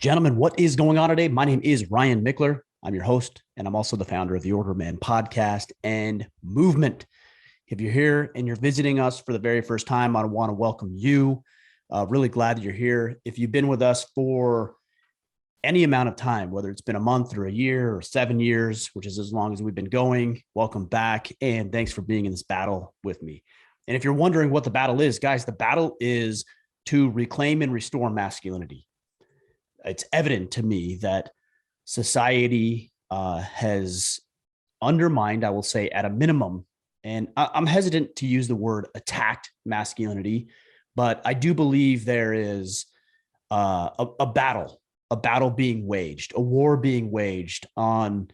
Gentlemen, what is going on today? My name is Ryan Mickler. I'm your host, and I'm also the founder of the Order Man podcast and movement. If you're here and you're visiting us for the very first time, I want to welcome you. Really glad that you're here. If you've been with us for any amount of time, whether it's been a month or a year or 7 years, which is as long as we've been going, welcome back. And thanks for being in this battle with me. And if you're wondering what the battle is, guys, the battle is to reclaim and restore masculinity. It's evident to me that society has undermined, I will say, at a minimum, and I'm hesitant to use the word attacked masculinity, but I do believe there is a battle being waged, a war being waged on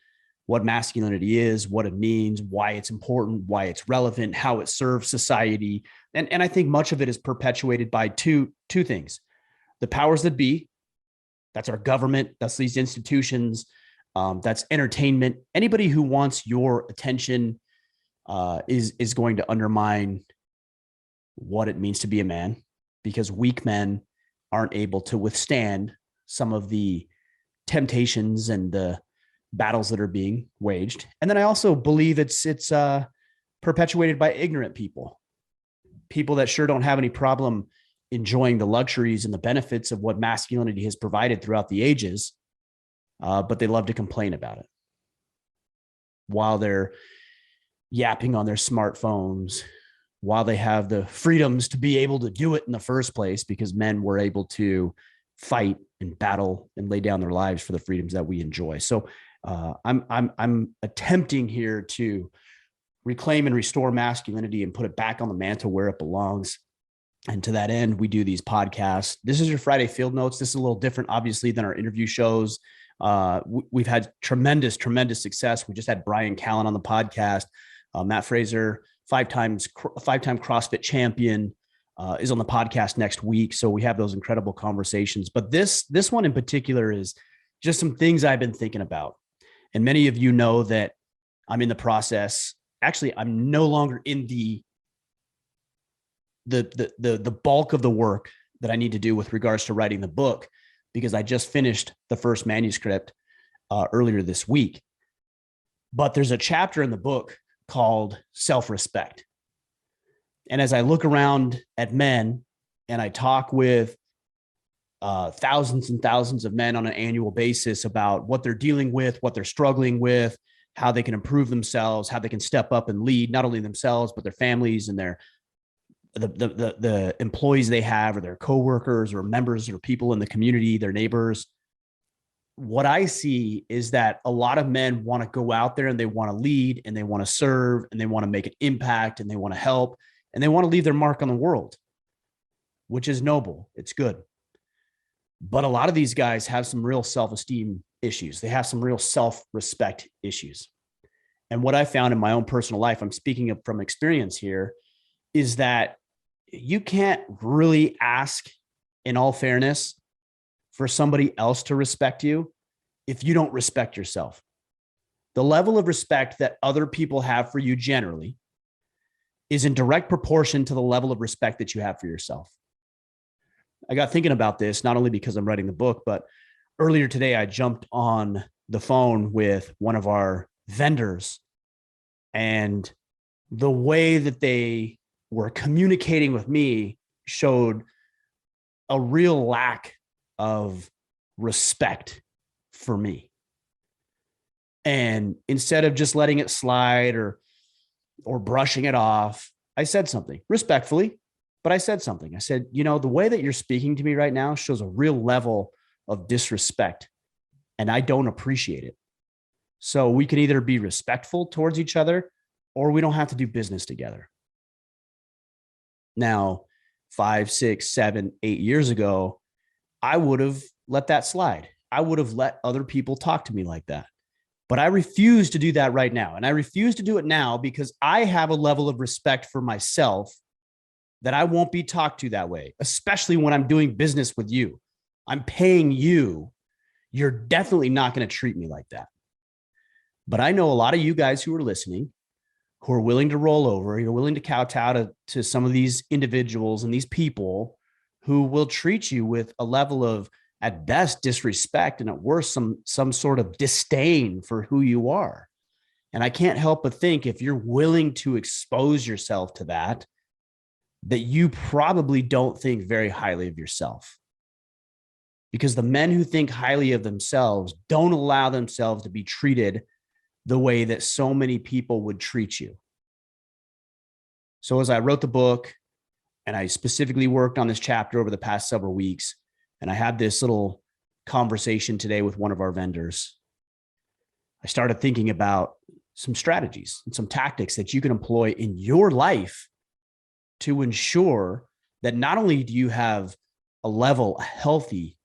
what masculinity is, what it means, why it's important, why it's relevant, how it serves society. And I think much of it is perpetuated by two things: the powers that be. That's our government. That's these institutions. That's entertainment. Anybody who wants your attention is going to undermine what it means to be a man, because weak men aren't able to withstand some of the temptations and the battles that are being waged. And then I also believe it's perpetuated by ignorant people that sure don't have any problem enjoying the luxuries and the benefits of what masculinity has provided throughout the ages, but they love to complain about it while they're yapping on their smartphones, while they have the freedoms to be able to do it in the first place, because men were able to fight and battle and lay down their lives for the freedoms that we enjoy. So I'm attempting here to reclaim and restore masculinity and put it back on the mantle where it belongs. And to that end, we do these podcasts. This is your Friday Field Notes. This is a little different, obviously, than our interview shows. We've had tremendous success. We just had Brian Callen on the podcast. Matt Fraser, five-time CrossFit champion, is on the podcast next week. So we have those incredible conversations. But this one in particular is just some things I've been thinking about. And many of you know that I'm in the process. Actually, I'm no longer in the bulk of the work that I need to do with regards to writing the book, because I just finished the first manuscript earlier this week. But there's a chapter in the book called Self-Respect. And as I look around at men and I talk with thousands and thousands of men on an annual basis about what they're dealing with, what they're struggling with, how they can improve themselves, how they can step up and lead not only themselves, but their families and the employees they have, or their coworkers or members or people in the community, their neighbors. What I see is that a lot of men want to go out there and they want to lead and they want to serve and they want to make an impact and they want to help and they want to leave their mark on the world, which is noble. It's good. But a lot of these guys have some real self-esteem issues. They have some real self-respect issues. And what I found in my own personal life, I'm speaking from experience here, is that you can't really ask, in all fairness, for somebody else to respect you if you don't respect yourself. The level of respect that other people have for you generally is in direct proportion to the level of respect that you have for yourself. I got thinking about this, not only because I'm writing the book, but earlier today, I jumped on the phone with one of our vendors, and the way that they were communicating with me showed a real lack of respect for me. And instead of just letting it slide or brushing it off, I said something respectfully, but I said something. I said, the way that you're speaking to me right now shows a real level of disrespect, and I don't appreciate it. So we can either be respectful towards each other, or we don't have to do business together. Now, 5, 6, 7, 8 years ago, I would have let that slide. I would have let other people talk to me like that. But I refuse to do that right now. And I refuse to do it now because I have a level of respect for myself that I won't be talked to that way, especially when I'm doing business with you. I'm paying you. You're definitely not going to treat me like that. But I know a lot of you guys who are listening, who are willing to roll over, you're willing to kowtow to some of these individuals and these people who will treat you with a level of at best disrespect, and at worst some sort of disdain for who you are. And I can't help but think, if you're willing to expose yourself to that, that you probably don't think very highly of yourself. Because the men who think highly of themselves don't allow themselves to be treated the way that so many people would treat you. So as I wrote the book, and I specifically worked on this chapter over the past several weeks, and I had this little conversation today with one of our vendors, I started thinking about some strategies and some tactics that you can employ in your life to ensure that not only do you have a healthy,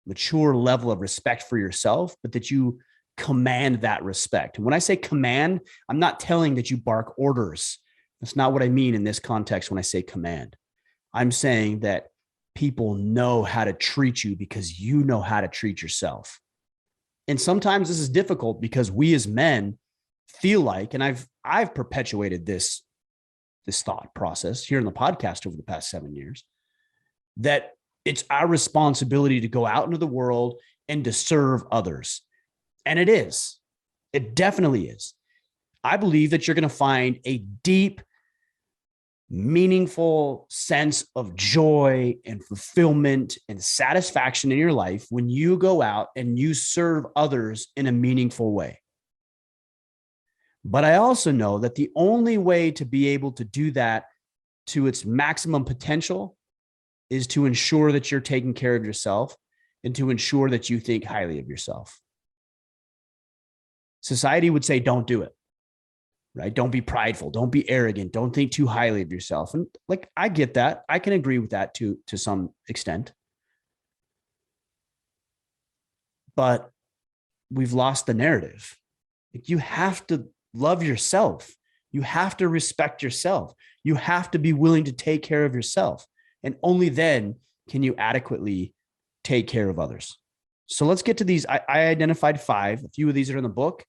mature level of respect for yourself, but that you command that respect. And when I say command, I'm not telling that you bark orders. That's not what I mean in this context when I say command. I'm saying that people know how to treat you because you know how to treat yourself. And sometimes this is difficult because we as men feel like, and I've perpetuated this thought process here in the podcast over the past 7 years, that it's our responsibility to go out into the world and to serve others. And it is. It definitely is. I believe that you're going to find a deep, meaningful sense of joy and fulfillment and satisfaction in your life when you go out and you serve others in a meaningful way. But I also know that the only way to be able to do that to its maximum potential is to ensure that you're taking care of yourself and to ensure that you think highly of yourself. Society would say, don't do it, right? Don't be prideful. Don't be arrogant. Don't think too highly of yourself. And like, I get that. I can agree with that to some extent. But we've lost the narrative. You have to love yourself. You have to respect yourself. You have to be willing to take care of yourself. And only then can you adequately take care of others. So let's get to these. I identified 5. A few of these are in the book.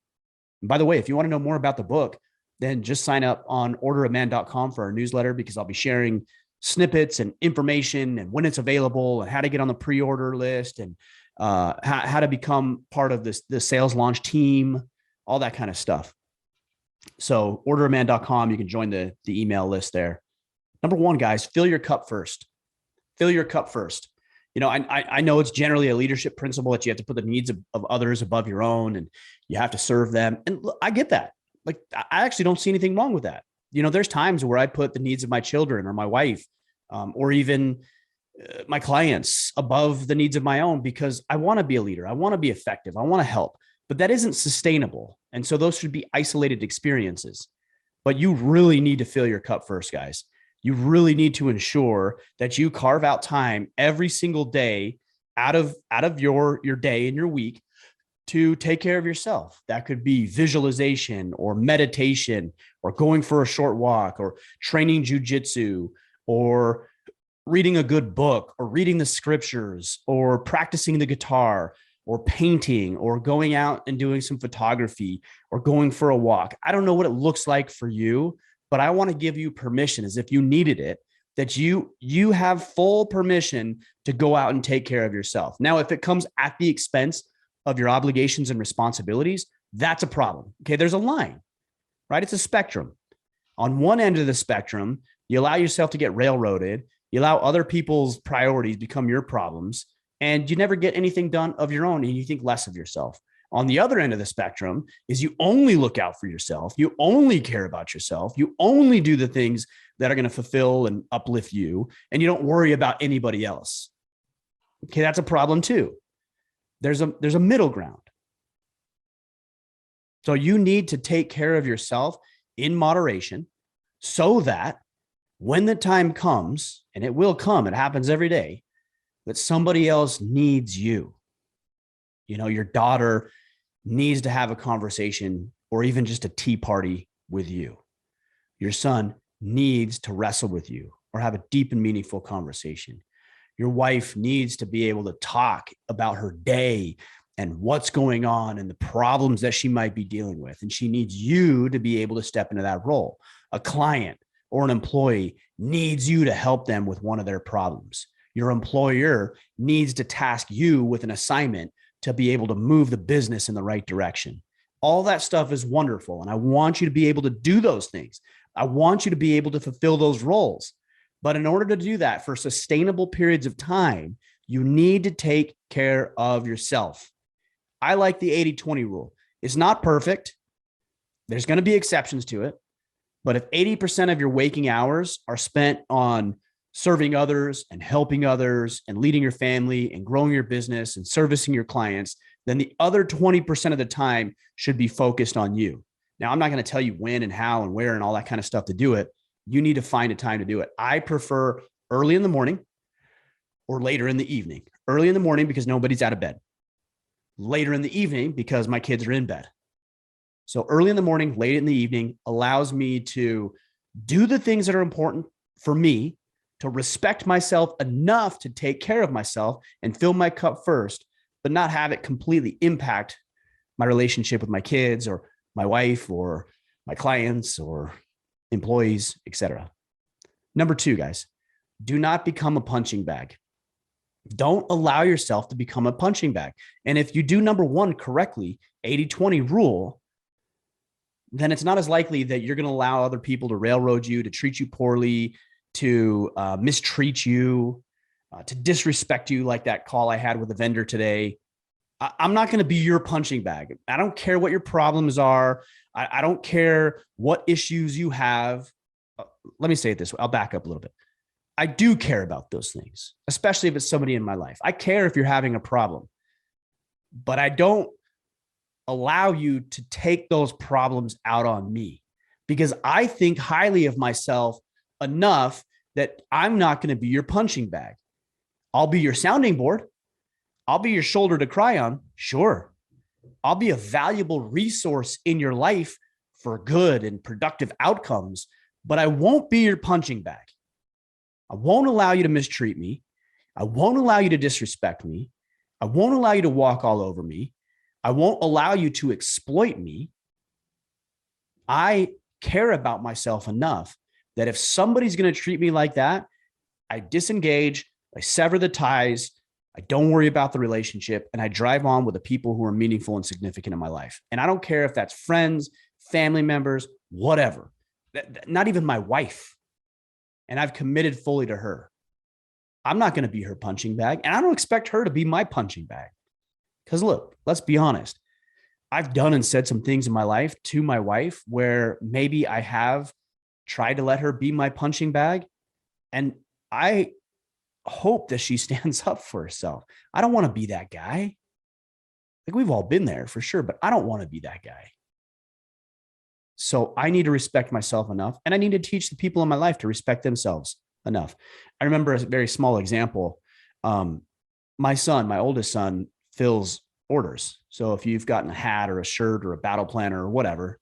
And by the way, if you want to know more about the book, then just sign up on orderofman.com for our newsletter, because I'll be sharing snippets and information and when it's available and how to get on the pre-order list and how to become part of the sales launch team, all that kind of stuff. So orderofman.com, you can join the email list there. Number 1, guys, fill your cup first. Fill your cup first. You know, I know it's generally a leadership principle that you have to put the needs of others above your own, and you have to serve them. And I get that. Like, I actually don't see anything wrong with that. You know, there's times where I put the needs of my children or my wife, or even my clients above the needs of my own, because I want to be a leader. I want to be effective. I want to help, but that isn't sustainable. And so those should be isolated experiences. But you really need to fill your cup first, guys. You really need to ensure that you carve out time every single day out of your day and your week to take care of yourself. That could be visualization or meditation or going for a short walk or training jujitsu or reading a good book or reading the scriptures or practicing the guitar or painting or going out and doing some photography or going for a walk. I don't know what it looks like for you, but I want to give you permission, as if you needed it, that you have full permission to go out and take care of yourself. Now, if it comes at the expense of your obligations and responsibilities, that's a problem. Okay, there's a line, right? It's a spectrum. On one end of the spectrum, you allow yourself to get railroaded. You allow other people's priorities become your problems, and you never get anything done of your own, and you think less of yourself. On the other end of the spectrum is you only look out for yourself. You only care about yourself. You only do the things that are going to fulfill and uplift you, and you don't worry about anybody else. Okay, that's a problem too. There's a middle ground. So you need to take care of yourself in moderation so that when the time comes, and it will come, it happens every day, that somebody else needs you. You know, your daughter needs to have a conversation or even just a tea party with you. Your son needs to wrestle with you or have a deep and meaningful conversation. Your wife needs to be able to talk about her day and what's going on and the problems that she might be dealing with. And she needs you to be able to step into that role. A client or an employee needs you to help them with one of their problems. Your employer needs to task you with an assignment to be able to move the business in the right direction. All that stuff is wonderful. And I want you to be able to do those things. I want you to be able to fulfill those roles. But in order to do that for sustainable periods of time, you need to take care of yourself. I like the 80-20 rule. It's not perfect. There's going to be exceptions to it. But if 80% of your waking hours are spent on serving others and helping others and leading your family and growing your business and servicing your clients, then the other 20% of the time should be focused on you. Now, I'm not going to tell you when and how and where and all that kind of stuff to do it. You need to find a time to do it. I prefer early in the morning or later in the evening. Early in the morning because nobody's out of bed. Later in the evening because my kids are in bed. So early in the morning, late in the evening allows me to do the things that are important for me, to respect myself enough to take care of myself and fill my cup first, but not have it completely impact my relationship with my kids or my wife or my clients or employees, etc. Number 2, guys, do not become a punching bag. Don't allow yourself to become a punching bag. And if you do number 1 correctly, 80-20 rule, then it's not as likely that you're going to allow other people to railroad you, to treat you poorly, to mistreat you, to disrespect you, like that call I had with a vendor today. I'm not going to be your punching bag. I don't care what your problems are. I don't care what issues you have. Let me say it this way. I'll back up a little bit. I do care about those things, especially if it's somebody in my life. I care if you're having a problem, but I don't allow you to take those problems out on me because I think highly of myself enough that I'm not going to be your punching bag. I'll be your sounding board. I'll be your shoulder to cry on. Sure. I'll be a valuable resource in your life for good and productive outcomes, but I won't be your punching bag. I won't allow you to mistreat me. I won't allow you to disrespect me. I won't allow you to walk all over me. I won't allow you to exploit me. I care about myself enough that if somebody's going to treat me like that, I disengage, I sever the ties, I don't worry about the relationship, and I drive on with the people who are meaningful and significant in my life. And I don't care if that's friends, family members, whatever, not even my wife. And I've committed fully to her. I'm not going to be her punching bag, and I don't expect her to be my punching bag. Because look, let's be honest. I've done and said some things in my life to my wife where maybe I have tried to let her be my punching bag. And I hope that she stands up for herself. I don't want to be that guy. Like we've all been there for sure, but I don't want to be that guy. So I need to respect myself enough, and I need to teach the people in my life to respect themselves enough. I remember a very small example. My son, my oldest son, fills orders. So if you've gotten a hat or a shirt or a battle planner or whatever,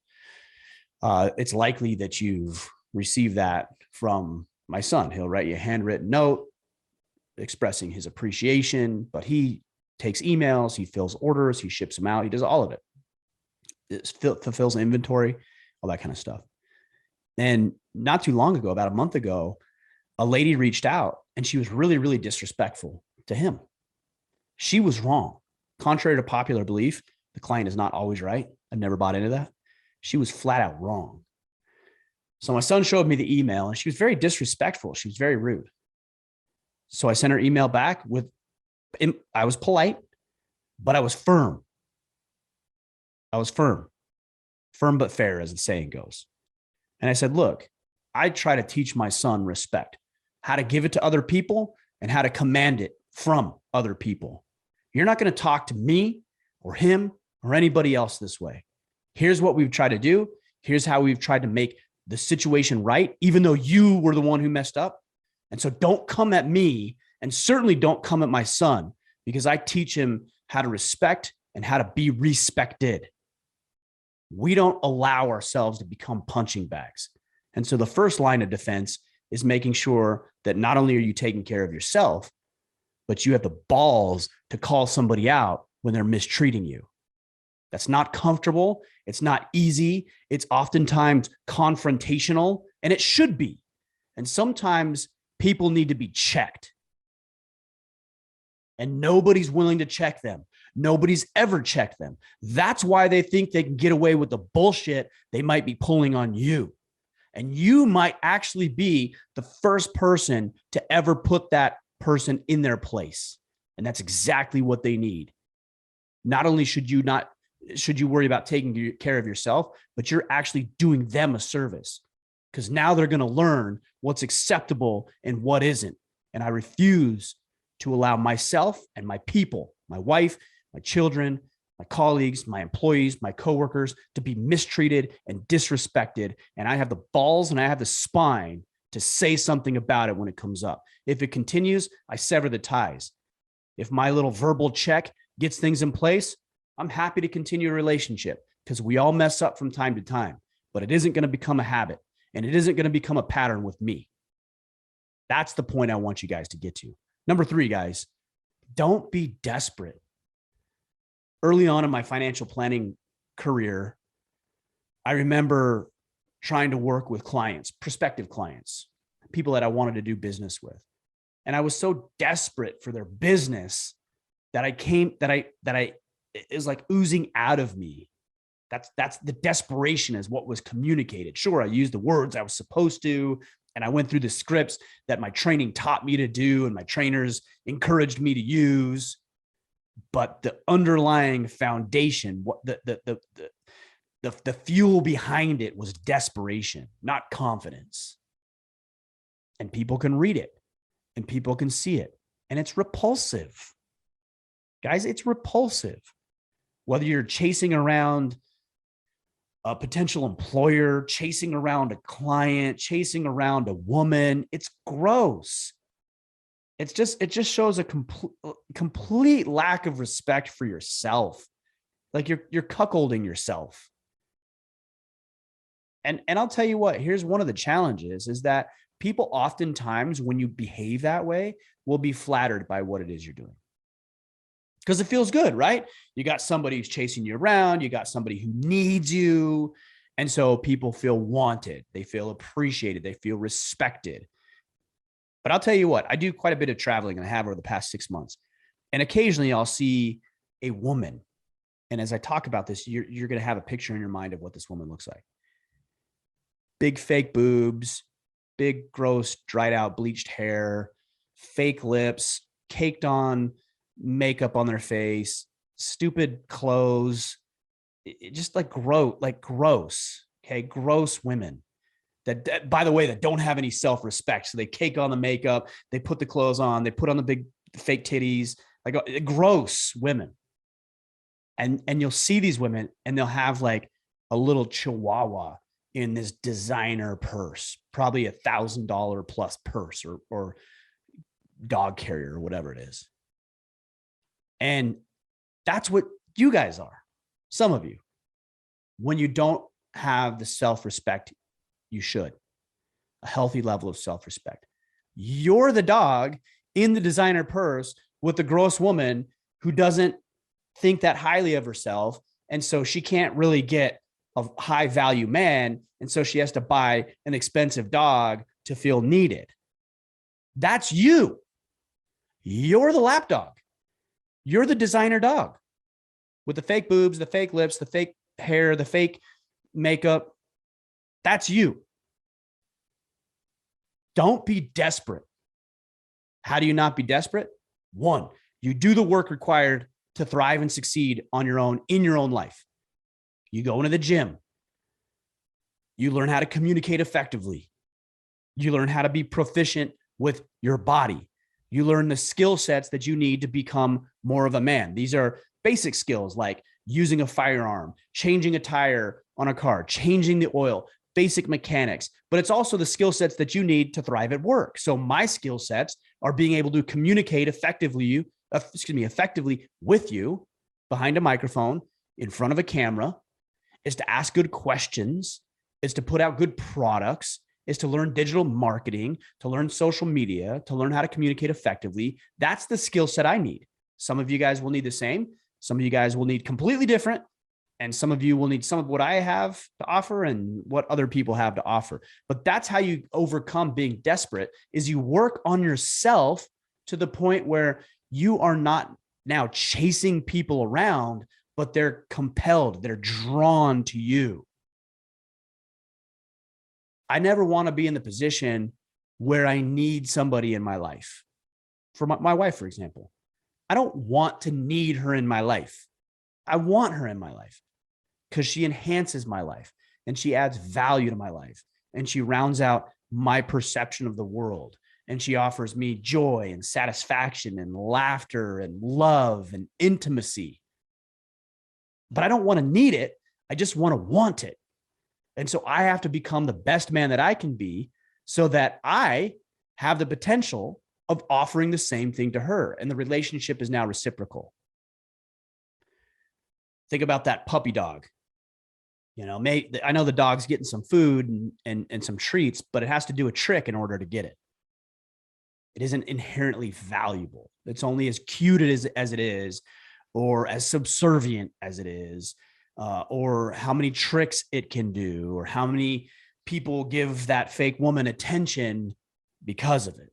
it's likely that you've received that from my son. He'll write you a handwritten note expressing his appreciation, but he takes emails, he fills orders, he ships them out, he does all of it. It fulfills inventory, all that kind of stuff. And not too long ago, about a month ago, a lady reached out and she was really, really disrespectful to him. She was wrong. Contrary to popular belief, the client is not always right. I've never bought into that. She was flat out wrong. So my son showed me the email and she was very disrespectful. She was very rude. So I sent her email back I was polite, but I was firm. I was firm but fair, as the saying goes. And I said, look, I try to teach my son respect, how to give it to other people and how to command it from other people. You're not going to talk to me or him or anybody else this way. Here's what we've tried to do. Here's how we've tried to make the situation right, even though you were the one who messed up. And so don't come at me, and certainly don't come at my son, because I teach him how to respect and how to be respected. We don't allow ourselves to become punching bags. And so the first line of defense is making sure that not only are you taking care of yourself, but you have the balls to call somebody out when they're mistreating you. That's not comfortable. It's not easy. It's oftentimes confrontational, and it should be. And sometimes people need to be checked. and nobody's willing to check them. Nobody's ever checked them. That's why they think they can get away with the bullshit they might be pulling on you. And you might actually be the first person to ever put that person in their place. And that's exactly what they need. Not only should you worry about taking care of yourself, but you're actually doing them a service, because now they're going to learn what's acceptable and what isn't. And I refuse to allow myself and my people, my wife, my children, my colleagues, my employees, my coworkers, to be mistreated and disrespected. And I have the balls and I have the spine to say something about it when it comes up. If it continues, I sever the ties. If my little verbal check gets things in place, I'm happy to continue a relationship, because we all mess up from time to time, but it isn't going to become a habit, and it isn't going to become a pattern with me. That's the point I want you guys to get to. Number 3, guys, don't be desperate. Early on in my financial planning career, I remember trying to work with clients, prospective clients, people that I wanted to do business with. And I was so desperate for their business that it was like oozing out of me. That's the desperation is what was communicated. Sure, I used the words I was supposed to, and I went through the scripts that my training taught me to do and my trainers encouraged me to use. But the underlying foundation, what the fuel behind it was desperation, not confidence. And people can read it and people can see it. And it's repulsive. Guys, it's repulsive. Whether you're chasing around a potential employer, chasing around a client, chasing around a woman, it's gross. It just shows a complete lack of respect for yourself. Like you're cuckolding yourself. And I'll tell you what, here's one of the challenges is that people oftentimes, when you behave that way, will be flattered by what it is you're doing. Because it feels good, right? You got somebody who's chasing you around. You got somebody who needs you. And so people feel wanted. They feel appreciated. They feel respected. But I'll tell you what, I do quite a bit of traveling, and I have over the past 6 months. And occasionally I'll see a woman. And as I talk about this, you're going to have a picture in your mind of what this woman looks like. Big fake boobs, big, gross, dried out, bleached hair, fake lips, caked on makeup on their face, stupid clothes, just like gross. Okay. Gross women. That, by the way, that don't have any self-respect. So they cake on the makeup, they put the clothes on, they put on the big fake titties, like gross women. And you'll see these women and they'll have like a little chihuahua in this designer purse, probably $1,000 plus purse or dog carrier or whatever it is. And that's what you guys are. Some of you, when you don't have the self-respect you should, a healthy level of self-respect. You're the dog in the designer purse with the gross woman who doesn't think that highly of herself. And so she can't really get a high value man. And so she has to buy an expensive dog to feel needed. That's you. You're the lap dog. You're the designer dog with the fake boobs, the fake lips, the fake hair, the fake makeup. That's you. Don't be desperate. How do you not be desperate? 1, you do the work required to thrive and succeed on your own in your own life. You go into the gym. You learn how to communicate effectively. You learn how to be proficient with your body. You learn the skill sets that you need to become more of a man. These are basic skills like using a firearm, changing a tire on a car, changing the oil, basic mechanics, but it's also the skill sets that you need to thrive at work. So my skill sets are being able to communicate effectively with you behind a microphone, in front of a camera, is to ask good questions, is to put out good products, is to learn digital marketing, to learn social media, to learn how to communicate effectively. That's the skill set I need. Some of you guys will need the same. Some of you guys will need completely different. And some of you will need some of what I have to offer and what other people have to offer. But that's how you overcome being desperate, is you work on yourself to the point where you are not now chasing people around, but they're compelled, they're drawn to you. I never want to be in the position where I need somebody in my life. For my wife, for example, I don't want to need her in my life. I want her in my life because she enhances my life and she adds value to my life and she rounds out my perception of the world. And she offers me joy and satisfaction and laughter and love and intimacy. But I don't want to need it. I just want it. And so I have to become the best man that I can be so that I have the potential of offering the same thing to her. And the relationship is now reciprocal. Think about that puppy dog. You know, I know the dog's getting some food and some treats, but it has to do a trick in order to get it. It isn't inherently valuable. It's only as cute as it is, or as subservient as it is, or how many tricks it can do, or how many people give that fake woman attention because of it.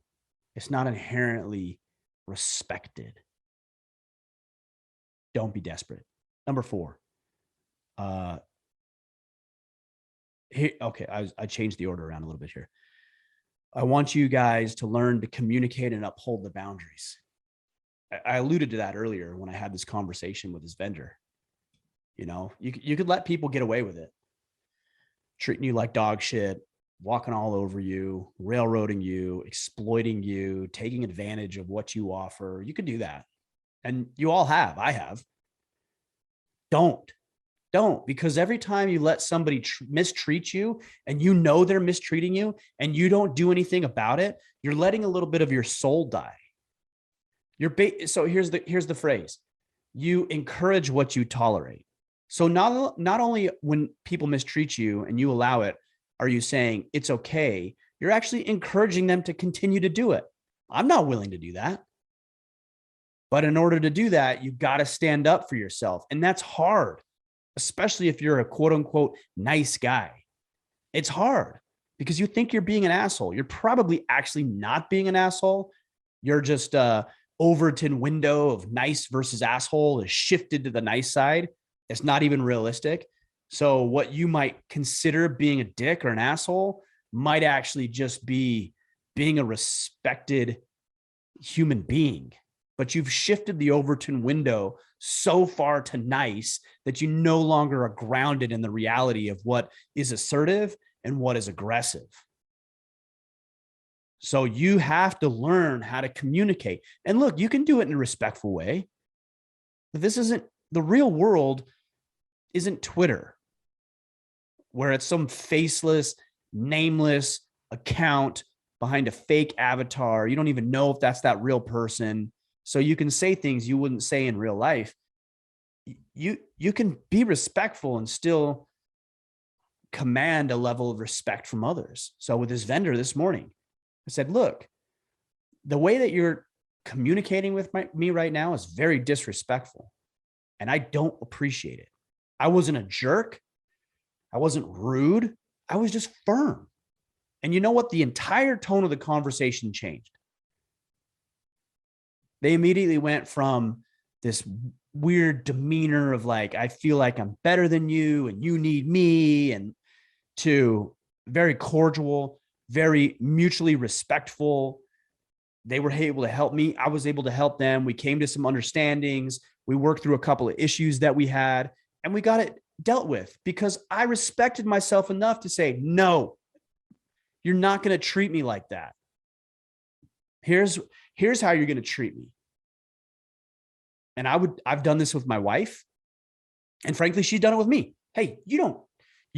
It's not inherently respected. Don't be desperate. Number 4. Okay, I changed the order around a little bit here. I want you guys to learn to communicate and uphold the boundaries. I alluded to that earlier when I had this conversation with this vendor. You know, you could let people get away with it, treating you like dog shit, walking all over you, railroading you, exploiting you, taking advantage of what you offer. You could do that. And you all have. I have. Don't, because every time you let somebody mistreat you and you know they're mistreating you and you don't do anything about it, you're letting a little bit of your soul die. So here's the phrase: you encourage what you tolerate. So not only when people mistreat you and you allow it, are you saying it's okay? You're actually encouraging them to continue to do it. I'm not willing to do that. But in order to do that, you've got to stand up for yourself. And that's hard, especially if you're a quote unquote nice guy. It's hard because you think you're being an asshole. You're probably actually not being an asshole. You're just Overton window of nice versus asshole is shifted to the nice side. It's not even realistic. So what you might consider being a dick or an asshole might actually just be being a respected human being. But you've shifted the Overton window so far to nice that you no longer are grounded in the reality of what is assertive and what is aggressive. So you have to learn how to communicate. And look, you can do it in a respectful way. But this isn't the real world, isn't Twitter, where it's some faceless, nameless account behind a fake avatar. You don't even know if that's that real person. So you can say things you wouldn't say in real life. You can be respectful and still command a level of respect from others. So with this vendor this morning, I said, look, the way that you're communicating with me right now is very disrespectful. And I don't appreciate it. I wasn't a jerk. I wasn't rude. I was just firm. And you know what? The entire tone of the conversation changed. They immediately went from this weird demeanor of like, I feel like I'm better than you and you need me, and to very cordial, very mutually respectful. They were able to help me. I was able to help them. We came to some understandings. We worked through a couple of issues that we had, and we got it dealt with because I respected myself enough to say, no, you're not going to treat me like that. Here's how you're going to treat me. And I've done this with my wife. And frankly, she's done it with me. Hey, you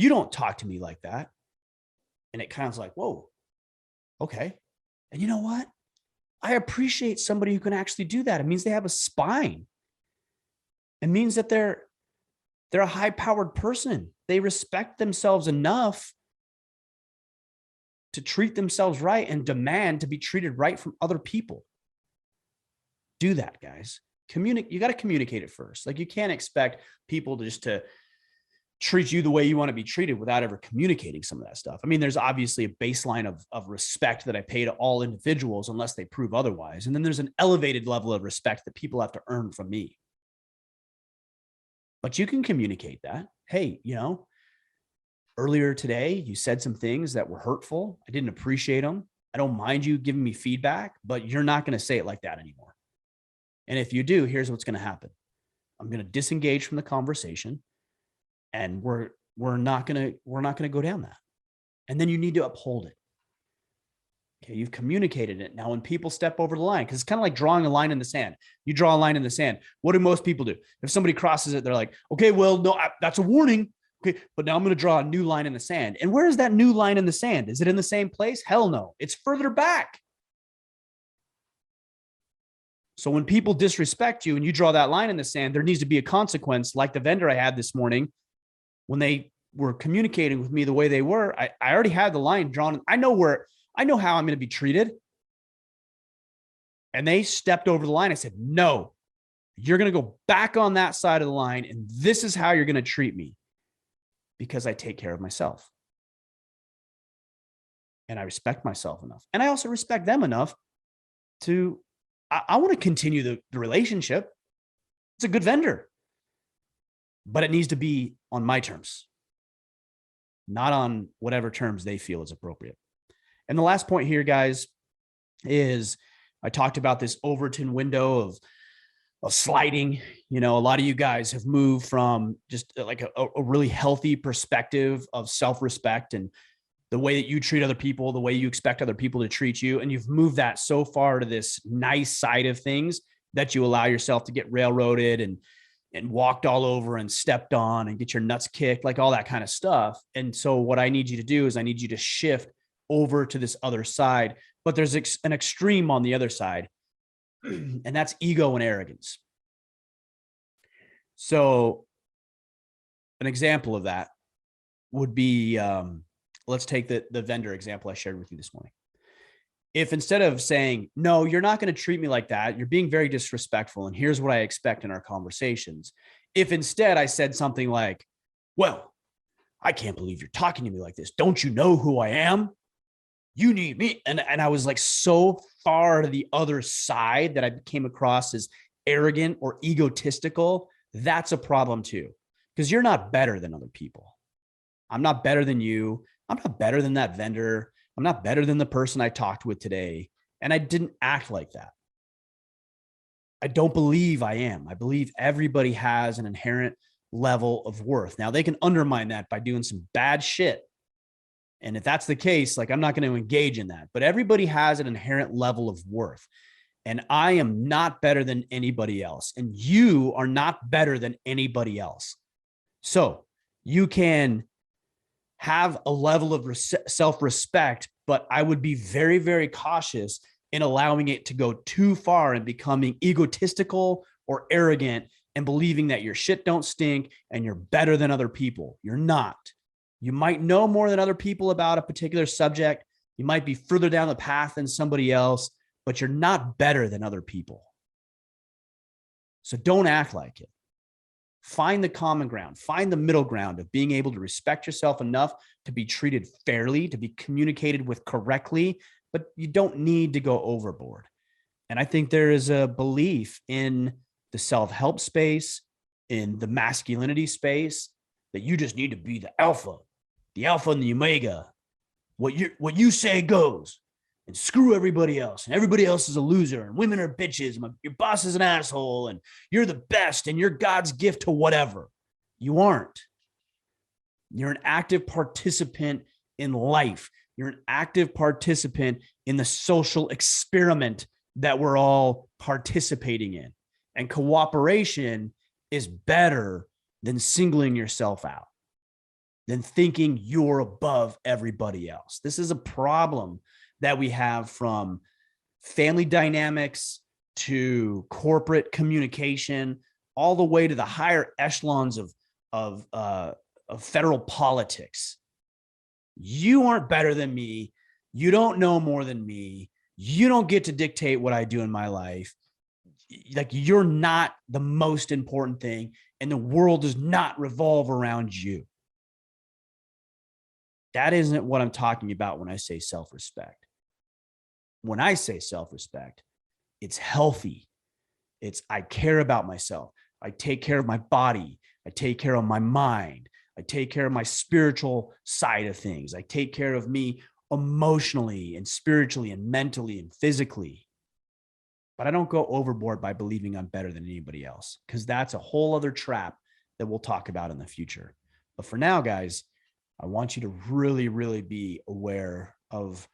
don't talk to me like that. And it kind of was like, whoa, okay. And you know what? I appreciate somebody who can actually do that. It means they have a spine. It means that they're a high-powered person. They respect themselves enough to treat themselves right and demand to be treated right from other people. Do that, guys. You got to communicate it first. Like, you can't expect people to treat you the way you want to be treated without ever communicating some of that stuff. I mean, there's obviously a baseline of respect that I pay to all individuals unless they prove otherwise. And then there's an elevated level of respect that people have to earn from me. But you can communicate that. Hey, earlier today, you said some things that were hurtful. I didn't appreciate them. I don't mind you giving me feedback, but you're not going to say it like that anymore. And if you do, here's what's going to happen. I'm going to disengage from the conversation, and we're not going to go down that. And then you need to uphold it. Okay, you've communicated it. Now, when people step over the line, because it's kind of like drawing a line in the sand. You draw a line in the sand. What do most people do? If somebody crosses it, they're like, okay, well, no, that's a warning. Okay, but now I'm going to draw a new line in the sand. And where is that new line in the sand? Is it in the same place? Hell no. It's further back. So when people disrespect you and you draw that line in the sand, there needs to be a consequence, like the vendor I had this morning when they were communicating with me the way they were. I already had the line drawn. I know how I'm going to be treated. And they stepped over the line. I said, no, you're going to go back on that side of the line. And this is how you're going to treat me, because I take care of myself. And I respect myself enough. And I also respect them enough to, I want to continue the relationship. It's a good vendor, but it needs to be on my terms, not on whatever terms they feel is appropriate. And the last point here, guys, is I talked about this Overton window of sliding. A lot of you guys have moved from just like a really healthy perspective of self-respect and the way that you treat other people, the way you expect other people to treat you. And you've moved that so far to this nice side of things that you allow yourself to get railroaded and walked all over and stepped on and get your nuts kicked, like all that kind of stuff. And so what I need you to do is I need you to shift over to this other side, but there's an extreme on the other side, and that's ego and arrogance. So an example of that would be, let's take the vendor example I shared with you this morning. If instead of saying, no, you're not going to treat me like that, you're being very disrespectful, and here's what I expect in our conversations. If instead I said something like, well, I can't believe you're talking to me like this. Don't you know who I am? You need me. And I was like so far to the other side that I came across as arrogant or egotistical. That's a problem too, because you're not better than other people. I'm not better than you. I'm not better than that vendor. I'm not better than the person I talked with today. And I didn't act like that. I don't believe I am. I believe everybody has an inherent level of worth. Now, they can undermine that by doing some bad shit. And if that's the case, like, I'm not going to engage in that. But everybody has an inherent level of worth. And I am not better than anybody else. And you are not better than anybody else. So you can have a level of self-respect, but I would be very, very cautious in allowing it to go too far and becoming egotistical or arrogant and believing that your shit don't stink and you're better than other people. You're not. You might know more than other people about a particular subject. You might be further down the path than somebody else, but you're not better than other people. So don't act like it. Find the common ground, find the middle ground of being able to respect yourself enough to be treated fairly, to be communicated with correctly, but you don't need to go overboard. And I think there is a belief in the self-help space, in the masculinity space, that you just need to be the alpha and the omega. What you say goes, and screw everybody else. And everybody else is a loser, and women are bitches. And your boss is an asshole, and you're the best, and you're God's gift to whatever. You aren't. You're an active participant in life. You're an active participant in the social experiment that we're all participating in. And cooperation is better than singling yourself out, than thinking you're above everybody else. This is a problem that we have, from family dynamics to corporate communication, all the way to the higher echelons of federal politics. You aren't better than me. You don't know more than me. You don't get to dictate what I do in my life. Like, you're not the most important thing, and the world does not revolve around you. That isn't what I'm talking about when I say self-respect. When I say self-respect, it's healthy. It's I care about myself. I take care of my body. I take care of my mind. I take care of my spiritual side of things. I take care of me emotionally and spiritually and mentally and physically. But I don't go overboard by believing I'm better than anybody else, because that's a whole other trap that we'll talk about in the future. But for now, guys, I want you to really, really be aware of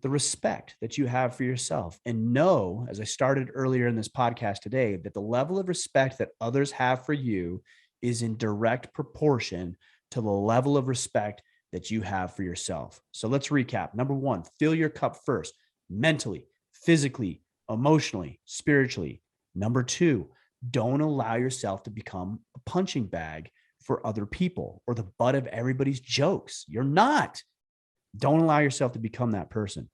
the respect that you have for yourself, and know, as I started earlier in this podcast today, that the level of respect that others have for you is in direct proportion to the level of respect that you have for yourself. So let's recap. Number one, fill your cup first, mentally, physically, emotionally, spiritually. Number two, don't allow yourself to become a punching bag for other people or the butt of everybody's jokes. You're not. Don't allow yourself to become that person.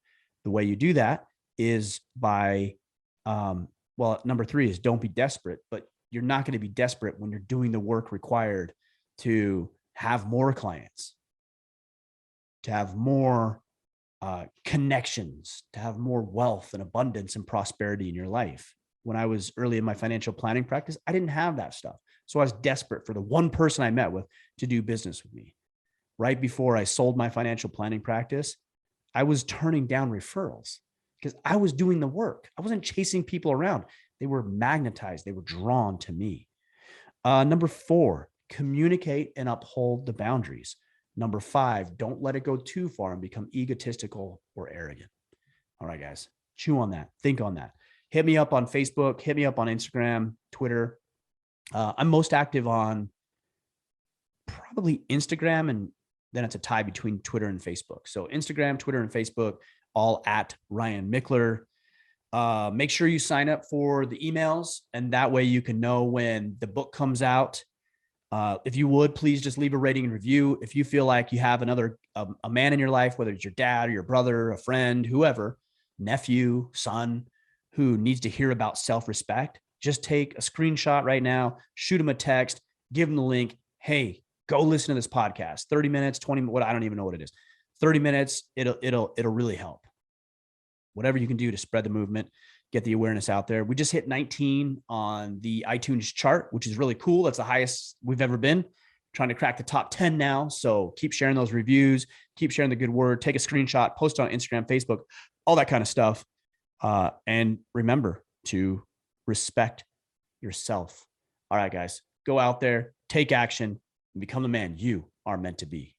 The way you do that is by, number three is don't be desperate, but you're not going to be desperate when you're doing the work required to have more clients, to have more connections, to have more wealth and abundance and prosperity in your life. When I was early in my financial planning practice, I didn't have that stuff. So I was desperate for the one person I met with to do business with me. Right before I sold my financial planning practice, I was turning down referrals because I was doing the work. I wasn't chasing people around. They were magnetized. They were drawn to me. Number four, communicate and uphold the boundaries. Number five, don't let it go too far and become egotistical or arrogant. All right, guys, chew on that. Think on that. Hit me up on Facebook. Hit me up on Instagram, Twitter. I'm most active on probably Instagram, and then it's a tie between Twitter and Facebook. So Instagram, Twitter, and Facebook, all at Ryan Michler. Make sure you sign up for the emails, and that way you can know when the book comes out. If you would, please just leave a rating and review. If you feel like you have another, a man in your life, whether it's your dad or your brother, a friend, whoever, nephew, son, who needs to hear about self-respect, just take a screenshot right now, shoot him a text, give him the link. Hey, go listen to this podcast. 30 minutes, 20, what, I don't even know what it is. 30 minutes. It'll really help. Whatever you can do to spread the movement, get the awareness out there. We just hit 19 on the iTunes chart, which is really cool. That's the highest we've ever been. Trying to crack the top 10 now. So keep sharing those reviews, keep sharing the good word, take a screenshot, post on Instagram, Facebook, all that kind of stuff. And remember to respect yourself. All right, guys, go out there, take action, and become the man you are meant to be.